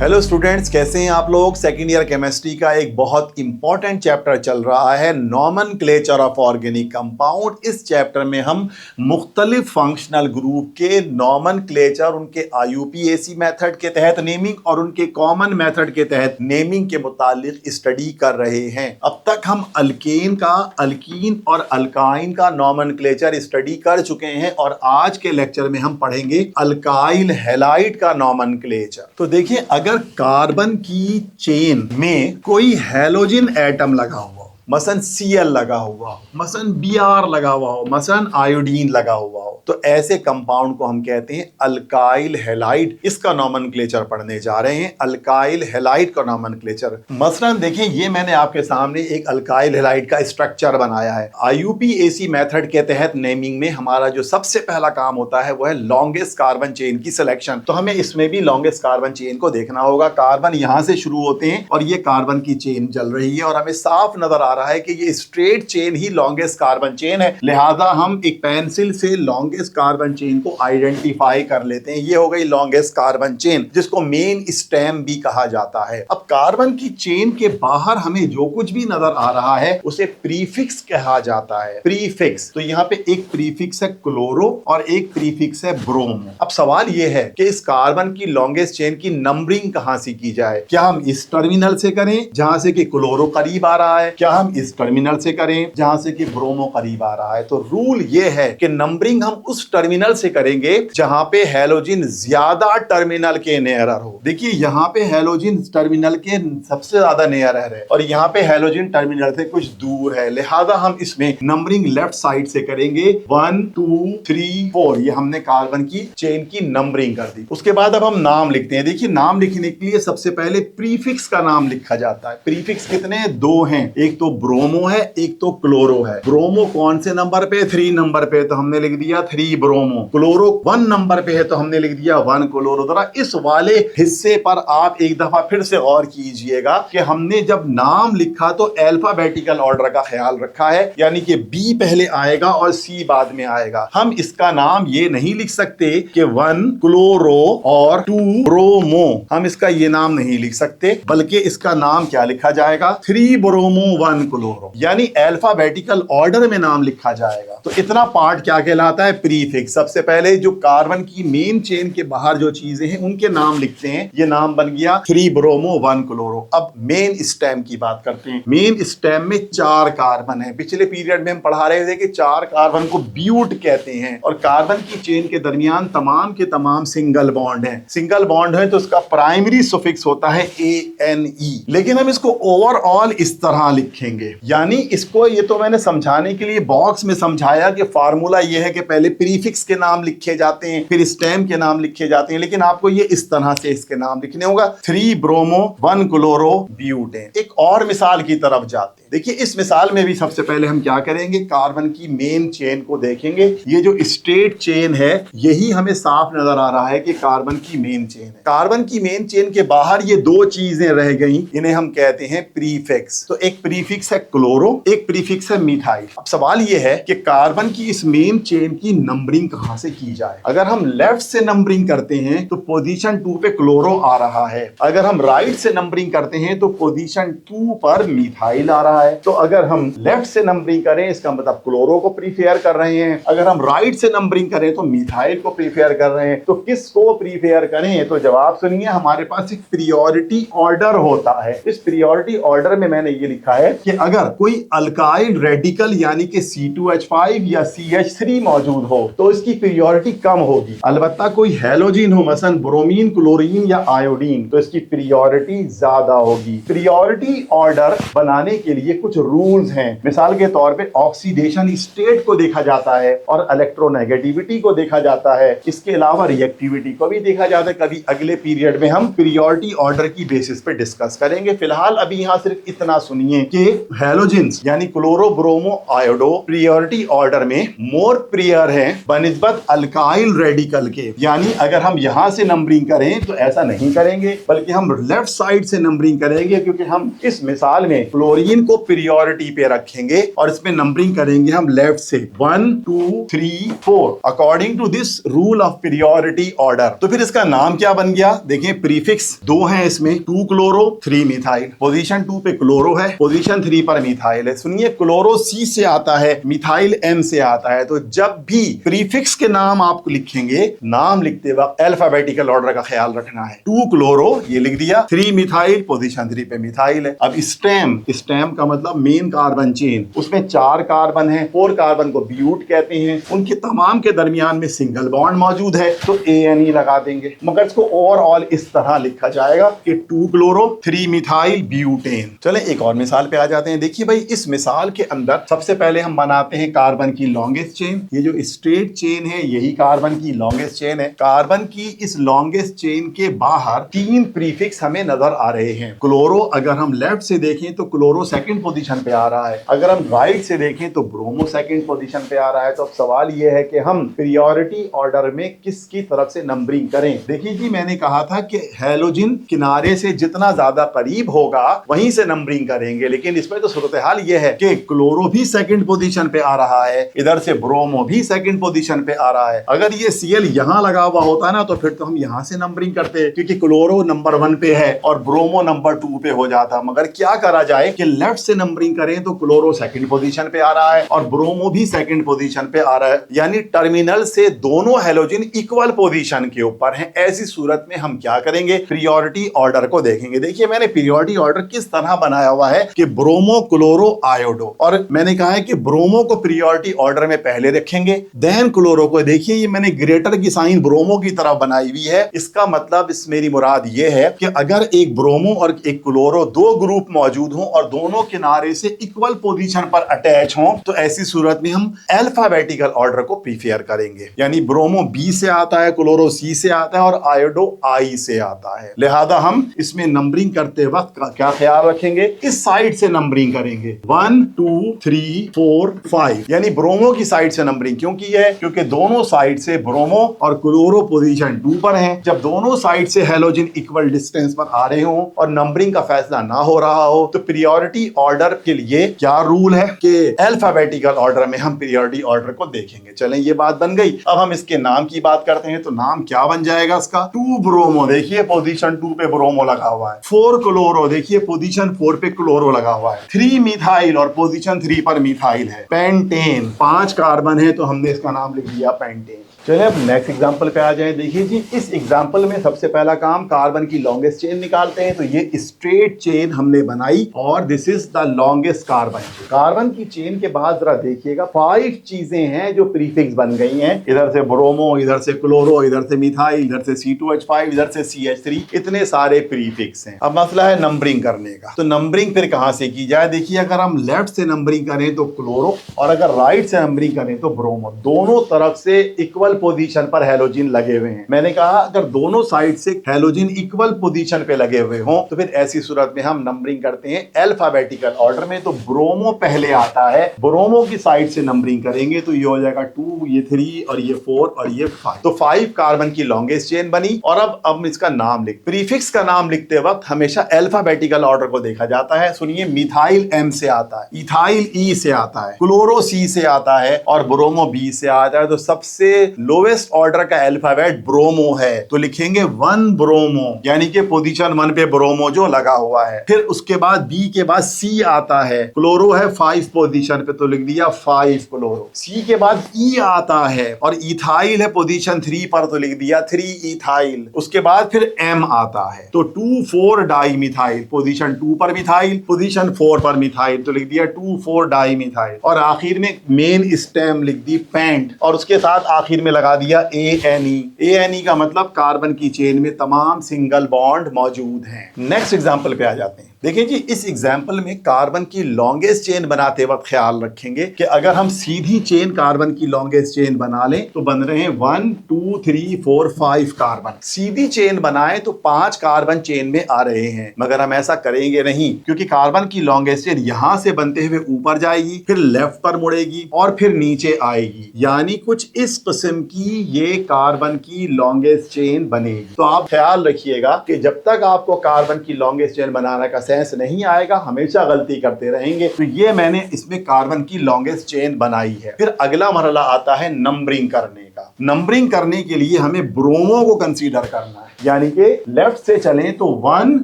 Hello students, कैसे हैं आप लोग। सेकेंड ईयर केमिस्ट्री का एक बहुत इंपॉर्टेंट चैप्टर चल रहा है, नॉमेनक्लेचर ऑफ ऑर्गेनिक कंपाउंड। इस चैप्टर में हम मुख्तलिफ फंक्शनल ग्रुप के नॉमेनक्लेचर, उनके IUPAC मेथड के तहत नेमिंग और उनके कॉमन मेथड के तहत नेमिंग के मुतालिक स्टडी कर रहे हैं। अब तक हम अल्केन का, अल्कीन और अल्काइन का नॉमेनक्लेचर स्टडी कर चुके हैं और आज के लेक्चर में हम पढ़ेंगे अल्काइल हैलाइड का नॉमेनक्लेचर। तो देखिए, अगर कार्बन की चेन में कोई हैलोजन एटम लगा हुआ हो, मसलन Cl लगा हुआ हो, मसलन Br लगा हुआ हो, मसलन आयोडीन लगा हुआ हो, तो ऐसे कंपाउंड को हम कहते हैं अल्काइल हैलाइड। इसका नॉमेनक्लेचर पढ़ने जा रहे हैं, अल्काइल हैलाइड का नॉमेनक्लेचर। मसलन देखिए, ये मैंने आपके सामने एक अल्काइल हैलाइड का स्ट्रक्चर बनाया है। IUPAC मेथड के तहत नेमिंग में हमारा जो सबसे पहला काम होता है वो है लॉन्गेस्ट कार्बन चेन की सिलेक्शन। तो हमें इसमें भी लॉन्गेस्ट कार्बन चेन को देखना होगा। कार्बन यहां से शुरू होते हैं और ये कार्बन की चेन चल रही है और हमें साफ नजर आ रहा है कि ये स्ट्रेट चेन ही लॉन्गेस्ट कार्बन चेन है। लिहाजा हम एक पेंसिल से लॉन्गेस्ट कार्बन चेन को आइडेंटिफाई कर लेते हैं। ये हो गई लॉन्गेस्ट कार्बन चेन, जिसको मेन स्टेम भी कहा जाता है। अब कार्बन की चेन के बाहर हमें जो कुछ भी नजर आ रहा है उसे प्रीफिक्स कहा जाता है। प्रीफिक्स, तो यहाँ पे एक प्रीफिक्स है क्लोरो और एक प्रीफिक्स है ब्रोमो। अब सवाल ये है कि इस कार्बन की लॉन्गेस्ट चेन की नंबरिंग कहां से की जाए। क्या हम इस टर्मिनल से करें जहां से कि क्लोरो करीब आ रहा है, क्या हम इस टर्मिनल से करें जहां से कि ब्रोमो करीब आ रहा है। तो रूल ये है कि नंबरिंग हम उस टर्मिनल से करेंगे जहां पे हैलोजन ज्यादा टर्मिनल के नियरर हो। देखिए, यहाँ पे हैलोजन टर्मिनल के सबसे ज्यादा नियरर है और यहाँ पे हैलोजन टर्मिनल से कुछ दूर है। लिहाजा हम इसमें नंबरिंग लेफ्ट साइड से करेंगे, 1 2 3 4। ये हमने कार्बन की चेन की नंबरिंग कर दी। उसके बाद अब हम नाम लिखते हैं। देखिए, नाम लिखने के लिए सबसे पहले प्रीफिक्स का नाम लिखा जाता है। प्रीफिक्स कितने? 2 हैं, एक तो ब्रोमो है, एक तो क्लोरो है। ब्रोमो कौन से नंबर पे? 3 नंबर पे, तो हमने लिख दिया 3 ब्रोमो। क्लोरो 1 नंबर पे है तो हमने लिख दिया 1 क्लोरो। जरा इस वाले हिस्से पर आप एक दफा फिर से गौर कीजिएगा कि हमने जब नाम लिखा तो अल्फाबेटिकल ऑर्डर का ख्याल रखा है, यानी कि B पहले आएगा और C बाद में आएगा। हम इसका नाम ये नहीं लिख सकते कि 1 क्लोरो और 2 ब्रोमो, हम इसका ये नाम नहीं लिख सकते, बल्कि इसका नाम क्या लिखा जाएगा? 3 ब्रोमो 1 क्लोरो, यानी अल्फाबेटिकल ऑर्डर में नाम लिखा जाएगा। तो इतना पार्ट क्या कहलाता है? प्रीफिक्स। सबसे पहले जो कार्बन की मेन चेन के बाहर जो चीजें हैं उनके नाम लिखते हैं। ये नाम बन गया 3 ब्रोमो 1 क्लोरो। अब मेन स्टेम की बात करते हैं। मेन स्टेम में 4 कार्बन है। पिछले पीरियड में हम पढ़ा रहे थे कि 4 कार्बन को ब्यूट कहते हैं और कार्बन की चेन के दरमियान तमाम के तमाम सिंगल बॉन्ड है। सिंगल बॉन्ड है तो उसका प्राइमरी सुफिक्स होता है ANE, लेकिन हम इसको ओवरऑल इस तरह लिखेंगे। यानी इसको, ये तो मैंने समझाने के लिए बॉक्स में समझाया कि फार्मूला ये है कि पहले प्रीफिक्स के नाम लिखे जाते हैं, फिर स्टेम के नाम लिखे जाते हैं, लेकिन आपको ये इस तरह से इसके नाम लिखने होगा। 3 ब्रोमो 1 क्लोरो ब्यूटेन। एक और मिसाल की तरफ जाते हैं। देखिए, इस मिसाल में भी सबसे पहले हम क्या करेंगे? कार्बन की मेन चेन को देखेंगे। ये जो स्ट्रेट चेन है यही हमें साफ नजर आ रहा है कि कार्बन की मेन चेन है। कार्बन की मेन चेन के बाहर ये 2 चीजें रह गई, इन्हें हम कहते हैं प्रीफिक्स। तो एक प्रीफिक्स है क्लोरो, एक प्रीफिक्स है मिथाइल। अब सवाल ये है कि कार्बन की इस मेन चेन की नंबरिंग कहां से की जाए। अगर हम लेफ्ट से नंबरिंग करते हैं तो पोजीशन 2 पे क्लोरो आ रहा है। अगर हम राइट से नंबरिंग करते हैं तो पोजीशन 2 पर मिथाइल आ रहा है। तो अगर हम लेफ्ट से नंबरिंग करें इसका मतलब क्लोरो को प्रीफेयर कर रहे हैं, अगर हम राइट से नंबरिंग करें तो मिथाइल को प्रीफेयर कर रहे हैं। तो किसको प्रीफेयर करें? तो जवाब सुनिए, हमारे पास एक प्रियोरिटी ऑर्डर होता है। इस प्रियोरिटी ऑर्डर में मैंने ये लिखा है कि अगर कोई अल्काइल रेडिकल यानी कि C2H5 या CH3 मौजूद हो तो इसकी प्रियोरिटी कम होगी। अलबत्ता कोई हैलोजन हो, मसलन ब्रोमीन, क्लोरीन या आयोडीन, तो इसकी प्रियोरिटी ज्यादा होगी। प्रियोरिटी ऑर्डर बनाने के लिए कुछ रूल्स हैं। मिसाल के तौर पे ऑक्सीडेशन स्टेट को देखा जाता है और इलेक्ट्रोनेगेटिविटी को देखा जाता है। इसके अलावा रिएक्टिविटी को भी देखा जाता है। कभी अगले पीरियड में हम प्रियोरिटी ऑर्डर की बेसिस पे डिस्कस करेंगे। फिलहाल अभी यहाँ सिर्फ इतना सुनिए कि हैलोजेंस यानी chloro bromo iodo priority order में मोर प्रियर है बनिस्बत अल्काइल रेडिकल के, यानी अगर हम यहां से नंबरिंग करें तो ऐसा नहीं करेंगे, बल्कि हम लेफ्ट साइड से नंबरिंग करेंगे, क्योंकि हम इस मिसाल में क्लोरीन को प्रियोरिटी पे रखेंगे और इसमें नंबरिंग करेंगे हम लेफ्ट से 1 2 3 4 according to this rule of priority order. तो फिर इसका नाम क्या बन गया? देखिए प्रीफिक्स दो है इसमें, 2 क्लोरो 3 मिथाइल, पोजीशन 2 पे क्लोरो है, पोजीशन 3 पर मिथाइल है। सुनिए, क्लोरो C से आता है, मिथाइल M से आता है, तो जब भी प्रीफिक्स के नाम आप लिखेंगे, नाम लिखते वक्त अल्फाबेटिकल ऑर्डर का ख्याल रखना है। 2 क्लोरो ये लिख दिया, 3 मिथाइल, पोजीशन 3 पे मिथाइल है। अब स्टेम, स्टेम का मतलब मेन कार्बन चेन, उसमें 4 कार्बन है, 4 कार्बन को ब्यूट कहते हैं, उनके तमाम के दरमियान में सिंगल बॉन्ड मौजूद है, तो ANE लगा देंगे, मगर इसको ओवरऑल इस तरह लिखा जाएगा कि 2 क्लोरो 3 मिथाइल ब्यूटेन। चले एक और मिसाल पे आ जाते हैं। देखिए भाई, इस मिसाल के अंदर सबसे पहले हम बनाते हैं कार्बन की लॉन्गेस्ट चेन। ये जो स्ट्रेट चेन है यही कार्बन की लॉन्गेस्ट चेन है। कार्बन की इस लॉन्गेस्ट चेन के बाहर 3 प्रीफिक्स हमें नजर आ रहे हैं। क्लोरो अगर हम लेफ्ट से देखें तो क्लोरो सेकंड पोजीशन पे आ रहा है, अगर हम राइट से देखें तो ब्रोमो सेकंड पोजीशन पे आ रहा है। तो अब सवाल यह है कि हम प्रियोरिटी ऑर्डर में किसकी तरफ से नंबरिंग करें। देखिए जी, मैंने कहा था कि हैलोजन किनारे से जितना ज्यादा करीब होगा वहीं से नंबरिंग करेंगे, लेकिन इसमें तो सूरत हाल यह है कि क्लोरो भी सेकंड पोजीशन पे आ रहा है, इधर से ब्रोमो भी सेकंड पोजीशन पे आ रहा है। अगर ये Cl यहां लगा हुआ होता ना तो फिर तो हम यहां से नंबरिंग करते, क्योंकि क्लोरो नंबर 1 पे है और ब्रोमो नंबर 2 पे हो जाता। मगर क्या करा जाए कि लेफ्ट से नंबरिंग करें तो क्लोरो सेकंड पोजीशन पे आ रहा है और ब्रोमो भी सेकंड पोजीशन पे आ रहा है, यानी टर्मिनल से दोनों हैलोजन इक्वल पोजीशन के ऊपर हैं। ऐसी सूरत में हम क्या करेंगे? प्रियोरिटी ऑर्डर को देखेंगे। देखिए, मैंने प्रियोरिटी ऑर्डर किस तरह बनाया हुआ है कि ब्रोमो क्लोरो आयोडो, और मैंने कहा है कि ब्रोमो को प्रियोरिटी ऑर्डर में पहले रखेंगे, देन क्लोरो को। देखिए, ये मैंने ग्रेटर की साइन ब्रोमो की तरफ बनाई हुई है। इसका मतलब इस मेरी मुराद ये है कि अगर एक ब्रोमो और एक क्लोरो दो ग्रुप मौजूद हों और दोनों किनारे से इक्वल पोजीशन पर अटैच हों, तो ऐसी सूरत में हम अल्फाबेटिकल ऑर्डर को प्रीफेयर करेंगे, यानी ब्रोमो B से आता है, क्लोरो C से आता है और आयोडो I से आता है। लिहाजा हम इसमें नंबरिंग करते वक्त का क्या ख्याल रखेंगे? इस साइड से नंबरिंग करेंगे, 1 2 3 4 5, यानी ब्रोमो की साइड से नंबरिंग क्यों की है? क्योंकि दोनों साइड से ब्रोमो और क्लोरो पोजीशन 2 पर हैं। जब दोनों साइड से हैलोजन इक्वल डिस्टेंस पर आ रहे हों और नंबरिंग का फैसला ना हो रहा हो, तो प्रियोरिटी ऑर्डर के लिए क्या रूल है कि अल्फाबेटिकल ऑर्डर में हम प्रियोरिटी ऑर्डर को देखेंगे। चलें, ये बात बन गई। अब हम इसके नाम की बात करते हैं, तो नाम क्या बन जाएगा इसका? 2 ब्रोमो, देखिए पोजीशन 2 पे ब्रोमो लगा हुआ है। 4 क्लोरो, देखिए पोजीशन 4 पे क्लोरो लगा हुआ है। 3 मिथाइल और पोजीशन 3 पर मिथाइल है। पेंटेन, 5 कार्बन है तो हमने इसका नाम लिख दिया पेंटेन। चलिए अब नेक्स्ट एग्जांपल पे आ जाए। देखिए जी, इस एग्जांपल में सबसे पहला काम कार्बन की लॉन्गेस्ट चेन निकालते हैं। तो ये स्ट्रेट चेन हमने बनाई और this is the longest carbon. Carbon की चेन के बाद जरा देखिएगा 5 चीजें हैं जो प्रीफिक्स बन गई हैं। इधर से ब्रोमो, इधर से क्लोरो, इधर से मिथाइल, इधर से C2H5, इधर से CH3, इतने सारे प्रीफिक्स हैं। अब मसला है नंबरिंग करने का। तो नंबरिंग फिर कहां से की जाए? देखिए, अगर हम लेफ्ट से नंबरिंग करें तो क्लोरो और अगर राइट से नंबरिंग करें तो ब्रोमो, दोनों तरफ से इक्वल पोजीशन पर हैलोजन लगे हुए हैं। मैंने कहा अगर दोनों साइड से हैलोजन इक्वल पोजीशन पे लगे हुए हों तो फिर ऐसी सूरत में हम नंबरिंग करते हैं अल्फाबेटिकल ऑर्डर में। तो ब्रोमो पहले आता है, ब्रोमो की साइड से नंबरिंग करेंगे तो ये हो जाएगा 2, ये 3 और ये 4 और ये 5। तो 5 कार्बन की लॉन्गेस्ट चेन बनी। और अब इसका नाम लिख, प्रीफिक्स का नाम लिखते वक्त हमेशा अल्फाबेटिकल ऑर्डर को देखा जाता है। सुनिए, मिथाइल M से आता है, इथाइल E से आता है, क्लोरो C से आता है और ब्रोमो B से आता है। तो सबसे लोवेस्ट ऑर्डर का अल्फाबेट ब्रोमो है, तो लिखेंगे 1 ब्रोमो, यानी कि पोजीशन 1 पे ब्रोमो जो लगा हुआ है। फिर उसके बाद B के बाद C आता है, क्लोरो है 5 पोजीशन पे तो लिख दिया 5 क्लोरो। C के बाद E आता है और इथाइल है पोजीशन 3 पर तो लिख दिया 3 इथाइल। उसके बाद फिर M आता है तो 2,4 डाई मिथाइल, पोजीशन 2 पर मिथाइल, पोजीशन 4 पर मिथाइल तो लिख दिया 2,4 डाई मिथाइल। और आखिर में मेन स्टेम लिख दी पेंट और उसके साथ आखिर में लगा दिया ANE। ANE का मतलब कार्बन की चेन में तमाम सिंगल बॉन्ड मौजूद हैं। नेक्स्ट एग्जांपल पे आ जाते हैं। देखिए जी, इस एग्जाम्पल में कार्बन की लॉन्गेस्ट चेन बनाते वक्त ख्याल रखेंगे कि अगर हम सीधी चेन कार्बन की लॉन्गेस्ट चेन बना लें तो बन रहे हैं 1 2 3 4 5 कार्बन। सीधी चेन बनाए तो 5 कार्बन चेन में आ रहे हैं, मगर हम ऐसा करेंगे नहीं, क्योंकि कार्बन की लॉन्गेस्ट चेन यहां से बनते हुए ऊपर जाएगी, फिर लेफ्ट पर मुड़ेगी और फिर नीचे आएगी, यानी कुछ इस किस्म की ये कार्बन की लॉन्गेस्ट चेन बनेगी। तो आप ख्याल रखिएगा कि जब तक आपको कार्बन की लॉन्गेस्ट चेन बनाने का सेंस नहीं आएगा, हमेशा गलती करते रहेंगे। तो ये मैंने इसमें कार्बन की लॉन्गेस्ट चेन बनाई है। फिर अगला मरहला आता है नंबरिंग करने का। नंबरिंग करने के लिए हमें ब्रोमो को कंसीडर करना है, यानी कि लेफ्ट से चलें तो 1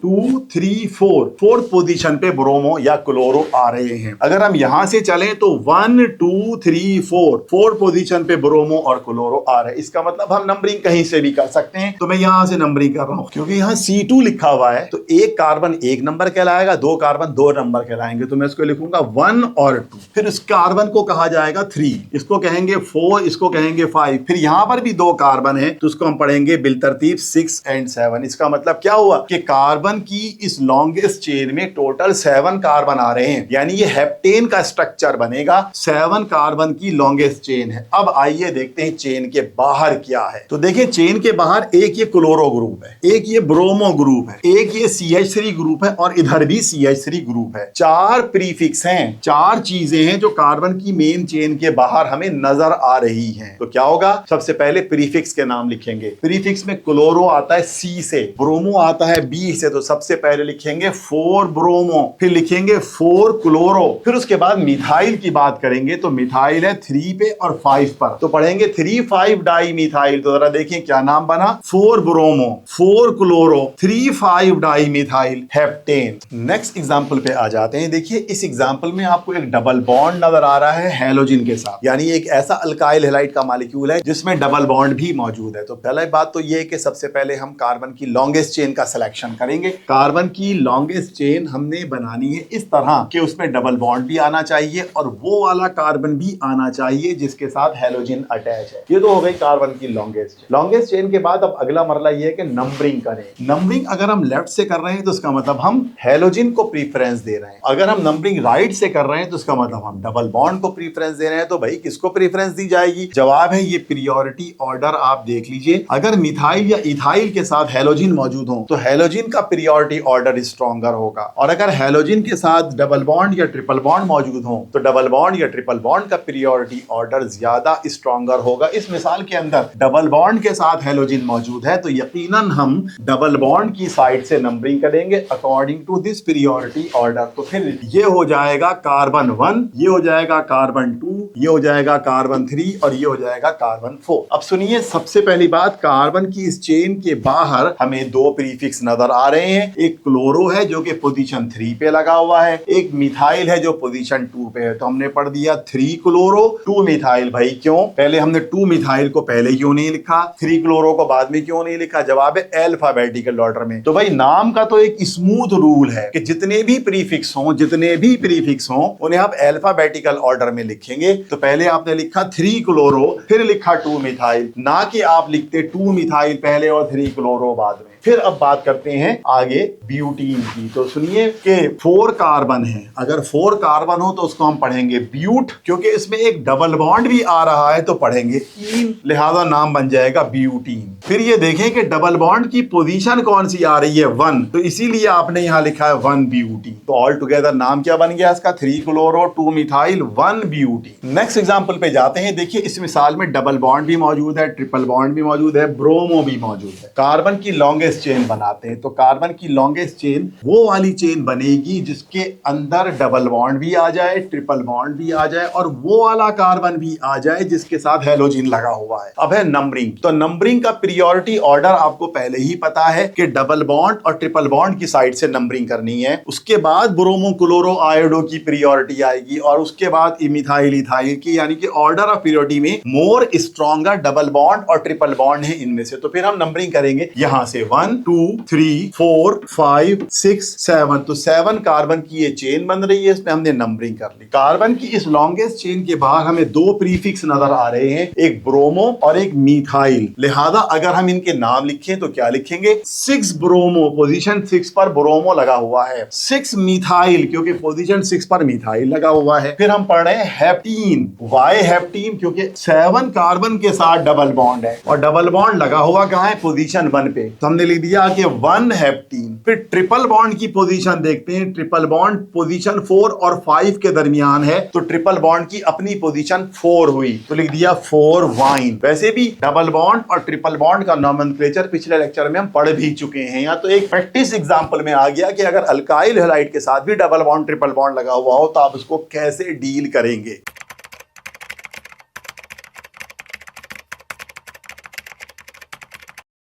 2 3 4 फोर्थ पोजीशन पे ब्रोमो या क्लोरो आ रहे हैं। अगर हम यहां से चलें तो 1 2 3 4 फोर्थ पोजीशन पे ब्रोमो और क्लोरो आ रहे हैं। इसका मतलब हम नंबरिंग कहीं से भी कर सकते हैं। तो मैं यहां से नंबरिंग कर रहा हूं, क्योंकि यहां C2 लिखा हुआ है, तो एक कार्बन एक नंबर कहलाएगा, दो कार्बन दो नंबर कहलाएंगे। तो मैं इसको लिखूंगा 1 और 2। फिर इस कार्बन को कहा जाएगा 3, इसको कहेंगे 4, इसको कहेंगे 5। फिर यहां पर भी दो कार्बन है, तो उसको हम पढ़ेंगे बिलतरतीब 6 एंड 7। इसका मतलब क्या हुआ कि कार्बन की इस लॉन्गेस्ट चेन में टोटल 7 कार्बन आ रहे हैं, यानी ये हेप्टेन का स्ट्रक्चर बनेगा। 7 कार्बन की लॉन्गेस्ट चेन है। अब आइए देखते हैं चेन के बाहर क्या है। तो देखिए, चेन के बाहर एक ये क्लोरो ग्रुप है, एक ये ब्रोमो ग्रुप है, एक ये CH3 ग्रुप है और इधर भी CH3 ग्रुप है। 4 प्रीफिक्स हैं, 4 चीजें हैं जो कार्बन की मेन चेन के बाहर हमें नजर आ रही हैं। तो क्या होगा, सबसे पहले प्रीफिक्स के नाम लिखेंगे। प्रीफिक्स में क्लोरो आता है C से, ब्रोमो आता है B से, तो सबसे पहले लिखेंगे 4 ब्रोमो, फिर लिखेंगे 4 क्लोरो। फिर उसके बाद मिथाइल की बात करेंगे तो मिथाइल है 3 पे और 5 पर, तो पढ़ेंगे 3,5 डाई मिथाइल। तो जरा देखिए क्या नाम बना, 4 bromo 4 chloro 3,5 di methyl heptane. Next example पे आ जाते हैं। देखिए, इस एग्जांपल में आपको एक डबल बॉन्ड नजर आ रहा है हेलोजन के साथ, यानी एक ऐसा अल्काइल हैलाइड का मॉलिक्यूल है जिसमें डबल बॉन्ड भी मौजूद है। तो पहला बात तो ये है कि सबसे पहले हम कार्बन की लॉन्गेस्ट चेन का सिलेक्शन करेंगे। कार्बन की लॉन्गेस्ट चेन हमने बनानी है इस तरह कि उसमें डबल बॉन्ड भी आना चाहिए और वो वाला कार्बन भी आना चाहिए जिसके साथ हेलोजन अटैच है। ये तो हो गई कार्बन की लॉन्गेस्ट चेन के बाद अब अगला मरला ये है कि नंबरिंग करें। नंबरिंग अगर हम लेफ्ट से कर रहे हैं तो उसका मतलब हम हेलोजन को प्रीफरेंस दे रहे हैं। अगर हम नंबरिंग राइट से कर रहे हैं तो उसका मतलब हम डबल बॉन्ड को प्रीफरेंस दे रहे हैं। तो भाई किसको प्रीफरेंस दी जाएगी? जवाब है ये प्रियोरिटी ऑर्डर। आप देख लीजिए, अगर मिथाइल या इथाइल के साथ हेलोजन मौजूद हो तो हेलोजन का प्रियोरिटी ऑर्डर स्ट्रॉन्गर होगा, और अगर हेलोजन के साथ डबल बॉन्ड या ट्रिपल बॉन्ड मौजूद हो तो डबल बॉन्ड या ट्रिपल बॉन्ड का प्रियोरिटी ऑर्डर ज्यादा स्ट्रॉन्गर होगा। इस मिसाल के अंदर डबल बॉन्ड के साथ हेलोजन मौजूद है, तो यकीनन हम डबल बॉन्ड की साइड से नंबरिंग करेंगे according to this priority order. तो फिर ये हो जाएगा कार्बन 1, ये हो जाएगा कार्बन 2, ये हो जाएगा कार्बन 3 और ये हो जाएगा कार्बन 4। अब सुनिए, सबसे पहली बात, कार्बन की इस चेन के बाहर हमें दो प्रीफिक्स नजर आ रहे हैं। एक क्लोरो है जो कि पोजीशन 3 पे लगा हुआ है, एक मिथाइल है जो पोजीशन 2 पे है। तो हमने पढ़ दिया 3 क्लोरो 2 मिथाइल। भाई क्यों? पहले हमने 2 मिथाइल को पहले क्यों नहीं लिखा, 3 क्लोरो को बाद में क्यों नहीं लिखा? जवाब है अल्फाबेटिकल ऑर्डर में। तो भाई नाम का तो एक स्मूथ रूल है कि जितने भी प्रीफिक्स हों उन्हें आप अल्फाबेटिकल ऑर्डर में लिखेंगे। तो पहले आपने लिखा 3 क्लोरो, फिर लिखा 2 मिथाइल, ना कि आप लिखते 2 मिथाइल पहले और 3 क्लोरो बाद में। फिर अब बात करते हैं आगे ब्यूटीन की। तो सुनिए कि 4 कार्बन है, अगर 4 कार्बन हो तो उसको हम पढ़ेंगे ब्यूट, क्योंकि इसमें एक डबल बॉन्ड भी आ रहा है तो पढ़ेंगे ईन, लिहाजा नाम बन जाएगा ब्यूटीन। फिर ये देखें कि डबल बॉन्ड की पोजीशन कौन सी आ रही है, 1, तो इसीलिए आपने यहां लिखा है 1 ब्यूटीन। तो ऑल टुगेदर नाम क्या बन गया इसका? 3 chloro 2 methyl 1 butene. Next example पे जाते हैं। देखिए, इस मिसाल में डबल बॉन्ड भी मौजूद है, ट्रिपल बॉन्ड भी मौजूद है, ब्रोमो भी मौजूद है। कार्बन की लॉन्गेस्ट चेन बनाते हैं, तो कार्बन की लॉन्गेस्ट चेन वो वाली चेन बनेगी जिसके अंदर डबल बॉन्ड भी आ जाए, ट्रिपल बॉन्ड भी आ जाए और वो वाला कार्बन भी आ जाए जिसके साथ हेलोजन लगा हुआ है। अब है नंबरिंग। तो नंबरिंग का प्रियोरिटी ऑर्डर आपको पहले ही पता है कि डबल बॉन्ड और ट्रिपल बॉन्ड की साइड से नंबरिंग करनी है। उसके बाद ब्रोमो क्लोरो आयोडो की प्रियोरिटी आएगी और उसके बाद मिथाइल इथाइल की, यानी कि ऑर्डर ऑफ प्रियोरिटी में मोर स्ट्रॉन्गर डबल बॉन्ड और ट्रिपल बॉन्ड है इनमें से। तो फिर हम नंबरिंग करेंगे यहां से 1 2 3 4 5 6 7, तो 7 कार्बन की ये चेन बन रही है, इसमें हमने नंबरिंग कर ली। कार्बन की इस लॉन्गेस्ट चेन के बाहर हमें दो प्रीफिक्स नजर आ रहे हैं, एक ब्रोमो और एक मिथाइल। लिहाजा अगर हम इनके नाम लिखें तो क्या लिखेंगे? 6 ब्रोमो, पोजीशन 6 पर ब्रोमो लगा हुआ है, 6 मिथाइल क्योंकि पोजीशन 6 पर मिथाइल लगा हुआ है। फिर हम पढ़ रहे हैं हेप्टीन, वाई हेप्टीन क्योंकि 7 कार्बन के साथ डबल बॉन्ड है और डबल बॉन्ड लगा हुआ कहां है? पोजीशन 1 पे, तो हमने लिख दिया कि 1 हेप्टीन। फिर ट्रिपल बॉन्ड की पोजीशन देखते हैं, ट्रिपल बॉन्ड पोजीशन 4 और 5 के दरमियान है, तो ट्रिपल बॉन्ड की अपनी पोजीशन 4 हुई, तो लिख दिया 4 वाइन। वैसे भी डबल बॉन्ड और ट्रिपल बॉन्ड का नॉमेनक्लेचर पिछले लेक्चर में हम पढ़ भी चुके हैं, या तो एक प्रैक्टिस एग्जांपल में आ गया कि अगर अल्काइल हैलाइड के साथ भी डबल बॉन्ड ट्रिपल बॉन्ड लगा हुआ हो तो आप उसको कैसे डील करेंगे।